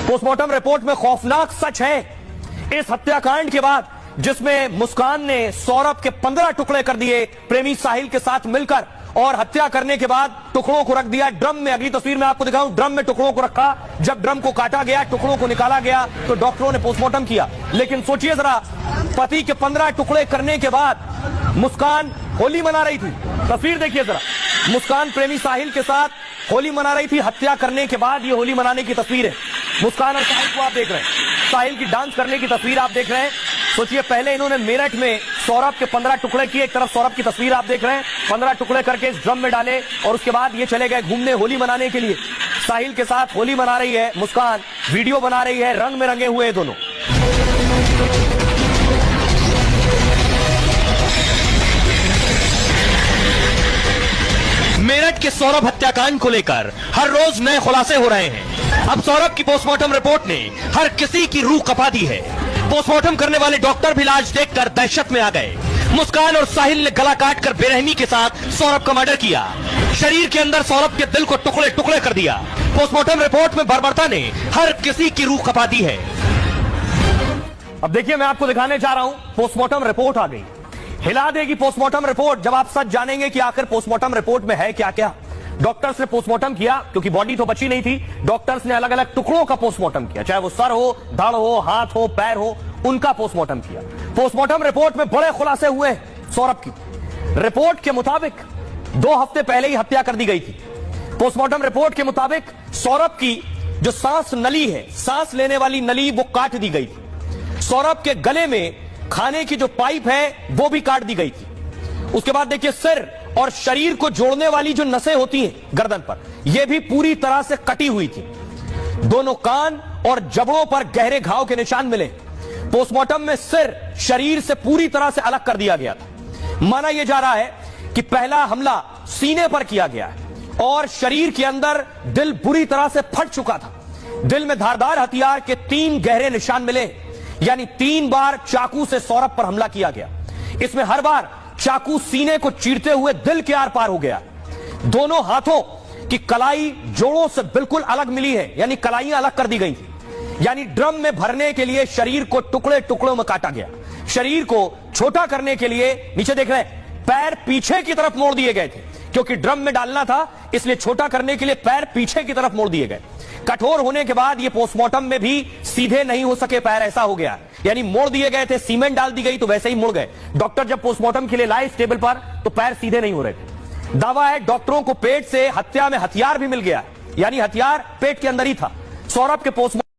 Postmortem report में खौफनाक सच है इस हत्याकांड के बाद, जिसमें मुस्कान ने सौरभ के 15 टुकड़े कर दिए प्रेमी साहिल के साथ मिलकर, और हत्या करने के बाद टुकड़ों को रख दिया ड्रम में। अगली तस्वीर में आपको दिखाऊं, ड्रम में टुकड़ों को रखा। जब ड्रम को काटा गया, टुकड़ों को निकाला गया, तो डॉक्टरों ने पोस्टमार्टम किया। लेकिन सोचिए जरा, पति के 15 टुकड़े करने के बाद मुस्कान होली मना रही थी। तस्वीर देखिए जरा, मुस्कान प्रेमी साहिल के साथ होली मना रही थी। हत्या करने के बाद ये होली मनाने की तस्वीर है। मुस्कान और साहिल को आप देख रहे हैं, साहिल की डांस करने की तस्वीर आप देख रहे हैं। सोचिए, पहले इन्होंने मेरठ में सौरभ के 15 टुकड़े किए। एक तरफ सौरभ की तस्वीर आप देख रहे हैं, 15 टुकड़े करके इस ड्रम में डाले, और उसके बाद ये चले गए घूमने होली मनाने के लिए। साहिल के साथ होली मना रही है मुस्कान, वीडियो बना रही है, रंग में रंगे हुए दोनों। मेरठ के सौरभ हत्याकांड को लेकर हर रोज नए खुलासे हो रहे हैं। अब सौरभ की पोस्टमार्टम रिपोर्ट ने हर किसी की रूह कपा दी है। पोस्टमार्टम करने वाले डॉक्टर भी इलाज देखकर दहशत में आ गए। मुस्कान और साहिल ने गला काटकर बेरहमी के साथ सौरभ का मर्डर किया। शरीर के अंदर सौरभ के दिल को टुकड़े टुकड़े कर दिया। पोस्टमार्टम रिपोर्ट में बर्बरता ने हर किसी की रूह कपा दी है। अब देखिए, मैं आपको दिखाने जा रहा हूं, पोस्टमार्टम रिपोर्ट आ गई। हिला देगी पोस्टमार्टम रिपोर्ट जब आप सच जानेंगे कि आखिर पोस्टमार्टम रिपोर्ट में है क्या क्या। डॉक्टर्स ने पोस्टमार्टम किया, क्योंकि बॉडी तो बची नहीं थी। डॉक्टर्स ने अलग अलग टुकड़ों का पोस्टमार्टम किया, चाहे वो सर हो, धड़ हो, हाथ हो, पैर हो, उनका पोस्टमार्टम किया। पोस्टमार्टम रिपोर्ट में बड़े खुलासे हुए सौरभ की। रिपोर्ट के मुताबिक 2 हफ्ते पहले ही हत्या कर दी गई थी। पोस्टमार्टम रिपोर्ट के मुताबिक सौरभ की जो सांस नली है, सांस लेने वाली नली, वो काट दी गई थी। सौरभ के गले में खाने की जो पाइप है वो भी काट दी गई थी। उसके बाद देखिए, सिर और शरीर को जोड़ने वाली जो नसें होती हैं गर्दन पर, यह भी पूरी तरह से कटी हुई थी। दोनों कान और जबड़ों पर गहरे घाव के निशान मिले। पोस्टमार्टम में सिर शरीर से पूरी तरह से अलग कर दिया गया था। माना यह जा रहा है कि पहला हमला सीने पर किया गया है, और शरीर के अंदर दिल बुरी तरह से फट चुका था। दिल में धारदार हथियार के 3 गहरे निशान मिले, यानी 3 बार चाकू से सौरभ पर हमला किया गया। इसमें हर बार चाकू सीने को चीरते हुए दिल के आर पार हो गया। दोनों हाथों की कलाई जोड़ों से बिल्कुल अलग मिली है, यानी कलाइयां अलग कर दी गई। यानी ड्रम में भरने के लिए शरीर को टुकड़े टुकड़ों में काटा गया। शरीर को छोटा करने के लिए, नीचे देख रहे हैं, पैर पीछे की तरफ मोड़ दिए गए थे, क्योंकि ड्रम में डालना था, इसलिए छोटा करने के लिए पैर पीछे की तरफ मोड़ दिए गए। कठोर होने के बाद ये पोस्टमार्टम में भी सीधे नहीं हो सके पैर, ऐसा हो गया। यानी मोड़ दिए गए थे, सीमेंट डाल दी गई तो वैसे ही मुड़ गए। डॉक्टर जब पोस्टमार्टम के लिए लाए इस टेबल पर, तो पैर सीधे नहीं हो रहे थे। दावा है डॉक्टरों को पेट से हत्या में हथियार भी मिल गया, यानी हथियार पेट के अंदर ही था। सौरभ के पोस्टमार्टम